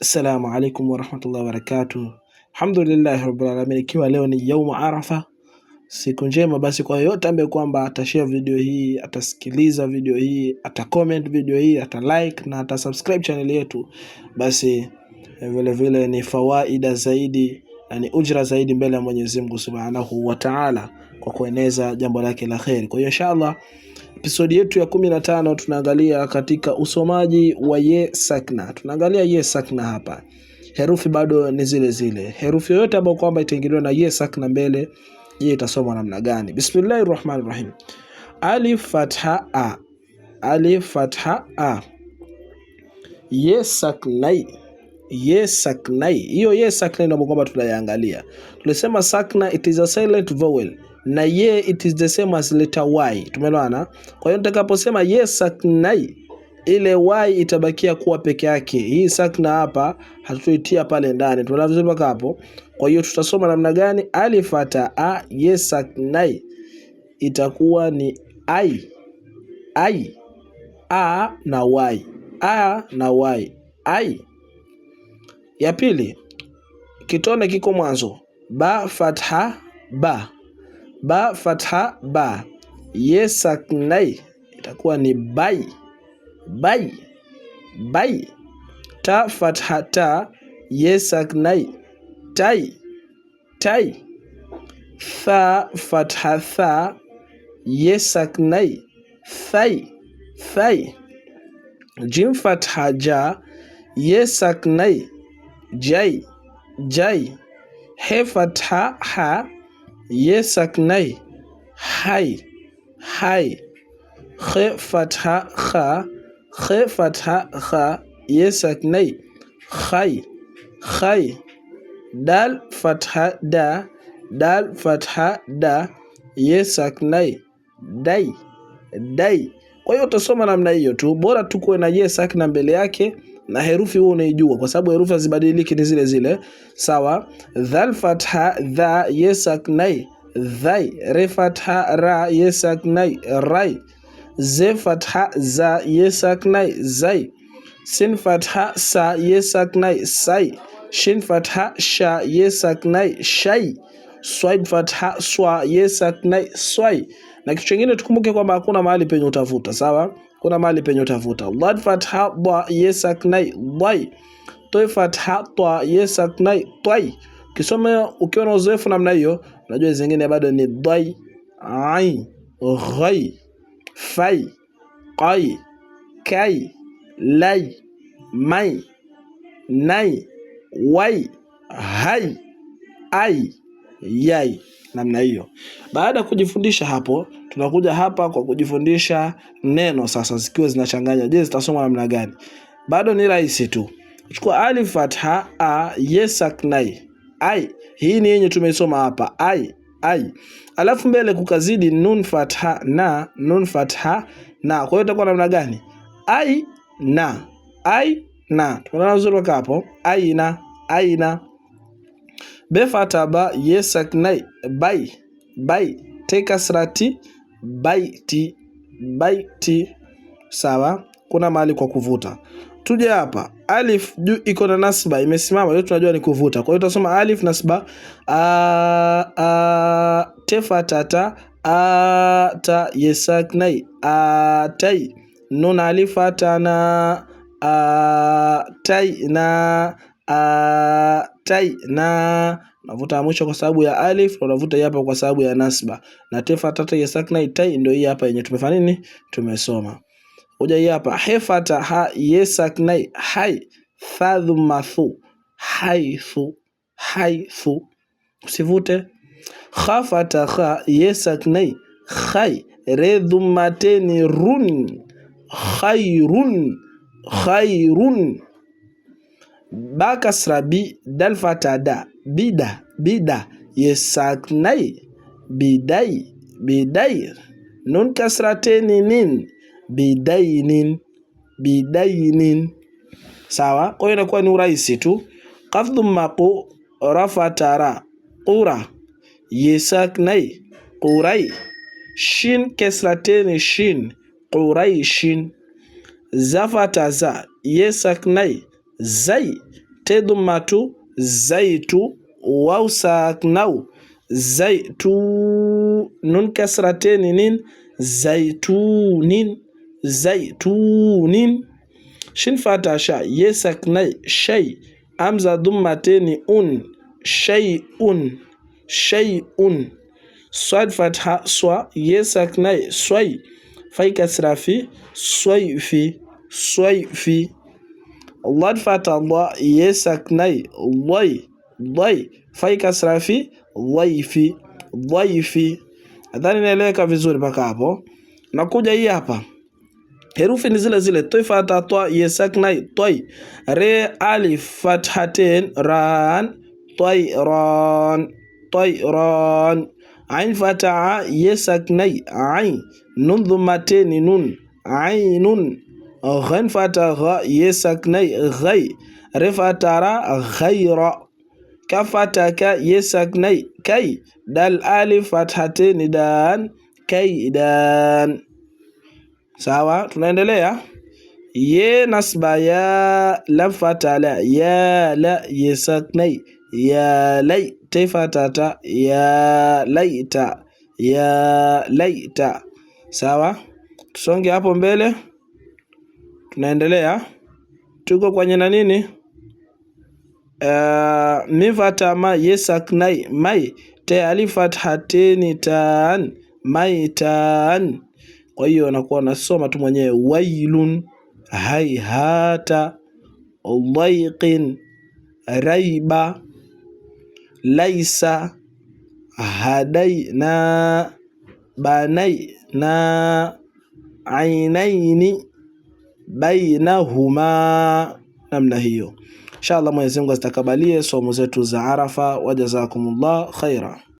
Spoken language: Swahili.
Assalamu alaikum warahmatullahi wabarakatuh. Alhamdulillahi rabbil alamin, ikiwa leo ni yaumu Arafa, siku njema. Basi kwa yote ambaye kwamba atashare video hii, atasikiliza video hii, atacomment video hii, atalike na atasubscribe channel yetu, basi vile vile ni fawaida zaidi na ni ujira zaidi mbele ya Mwenyezi Mungu Subhanahu wa Ta'ala kwa kueneza jambo lake la khair. Kwa hiyo inshallah episode yetu ya 15 tunaangalia katika usomaji wa ye sakna. Tunaangalia ye sakna hapa. Herufi bado ni zile zile. Herufi yoyote ambayo kwamba itaingiliwa na ye sakna mbele, ye itasomwa namna gani? Bismillahirrahmanirrahim. Alif fatha a. Alif fatha a. Ye saknai. Ye saknai. Hiyo ye sakna ndio kwamba tunayaangalia. Tulisema sakna it is a silent vowel. Na ye it is the same as letter y. Tumeelewana? Kwa hiyo nitakaposema ye saknai, ile y itabakia kuwa peke yake. Hii sakna hapa hatutoitia pale ndani. Tumeelewana vizuri mpaka hapo? Kwa hiyo tutasoma namna gani? Alif fatha a ye saknai itakuwa ni ai. Ai. A na y. A na y. Ai. Ya pili, kitone kiko mwanzo. Ba fatha ba. Ba fatha ba. Ye saknai itakuwa ni bai. Bai. Bai. Ta fatha ta. Ye saknai tai. Tai. Tha fatha tha. Ye saknai thai. Thai. Jim fatha ja. Ye saknai jai. Jai. He fatha ha. Ye saknai hai. Hai. Khe fatha kha. Khe fatha kha. Ye saknai khai. Khai. Dal fatha da. Dal fatha da. Ye saknai dai. Dai. Kwa hiyo utasoma namna hiyo tu, bora tu kuwe na ye sakna mbele yake na herufi huo unaijua, kwa sababu herufi hazibadiliki, ni zile zile. Sawa? Dhal fatha dha ye saknai dhai. Re fatha ra ye saknai rai. Ze fatha za ye saknai zai. Sin fatha sa ye saknai sai. Shin fatha sha ye saknai shai. Swai fatha swa ye saknai swai. Na kitu kingine tukumbuke kwamba hakuna mahali penye utavuta. Sawa? Kuna mahali penye utavuta. Dhad fatha dha ye saknai dhai. Toi fatha twa ye saknai twai. Kisoma ukiwa na uzoefu namna hiyo, unajua zingine bado ni dhai, ai, ghai, fai, qai, kai, lai, mai, nai, wai, hai, ai, yai, namna hiyo. Baada ya kujifundisha hapo, tunakuja hapa kwa kujifundisha neno sasa zikiwa zinachanganya. Je, zitasoma namna gani? Bado ni rahisi tu. Chukua alif fatha a ye saknai. Ai. Hii ni yenye tumeisoma hapa. Ai. Ai. Alafu mbele kukazidi nun fatha na. Nun fatha na. Kwa hiyo itakuwa namna gani? Ai na. Ai na. Tunaona vizuri mpaka hapo. Ai na. Ai na. Be fatha ba ye saknai bai. Bai. Te kasrati baiti. Baiti. Sawa? Kuna mahali kwa kuvuta. Tuje hapa. Alif juu iko na nasba imesimama, hiyo tunajua ni kuvuta. Kwa hiyo tutasoma alif nasba te fatha ta ta ye saknai tai. Nun alif fatha na tai na tai na. Navuta mwisho kwa sababu ya alif, na navuta hapa kwa sababu ya nasba. Na te fatha ta ye saknai tai ndio hii hapa yenye tumefanya nini? Tumesoma. Uja hii hapa. He fatha ha ye saknai hai. Tha dhumma thu. Hai thu. Hai thu. Usivute. Kha fatha kha ye saknai khai. Re dhummateni run. Khairun. Khairun. Ba kasra bi. Dal fatha da. Bida. Bida. Ye saknai bidai. Bidai. Nun kasrateni nin. Bidainin. Bidainin. Sawa? Kwa hiyo inakuwa ni urahisi tu. Qaf dhumma qu ra fatha ra. Qura. Ye saknai qurai. Shin kasrateni shin. Quraishin. Za fatha za ye saknai zai. te dhammatu zaitu waw saknau zaitu nun kasratain nin zaitunin zaitunin shin fata sha ye saknai shay amza dhammatain shay'un shay'un swad fatha swa ye saknai sway fai kasra fi swayfi swayfi Dhad fatha dha ye saknai dhay fai kasra fi dhayfi dhayfi. Nadhani inaeleweka vizuri mpaka hapo. Nakuja hii hapa, herufi ni zile zile, toy fatha twa ye saknai toy, re alif fathatain ran toyran toyran, ain fatha ye saknai ain, nun dhammatain nun ainun, ghain fatha gha ye saknai ghay, re fatha ra ghayra, ka fatha ka ye saknai kay, dal alif fathatain dan kaidan. Sawa, tunaendelea. Ye nasba ya lam fatha la ya la ye saknai ya lay, te fatha ta ya laita ya laita. Sawa, tusonge hapo mbele. Tunaendelea, tuko kwenye na nini? Mim fatha ma ye saknai mai, te alif fathatain tan maitan. Kwa hiyo nakuwa nasoma tu mwenyewe wailun hayhata dhayqin raiba laisa hadaina banaina ainaini bainahuma. Namna hiyo. Inshallah Mwenyezi Mungu azitakabalie somo zetu za Arafa. Wajazakumullah khaira.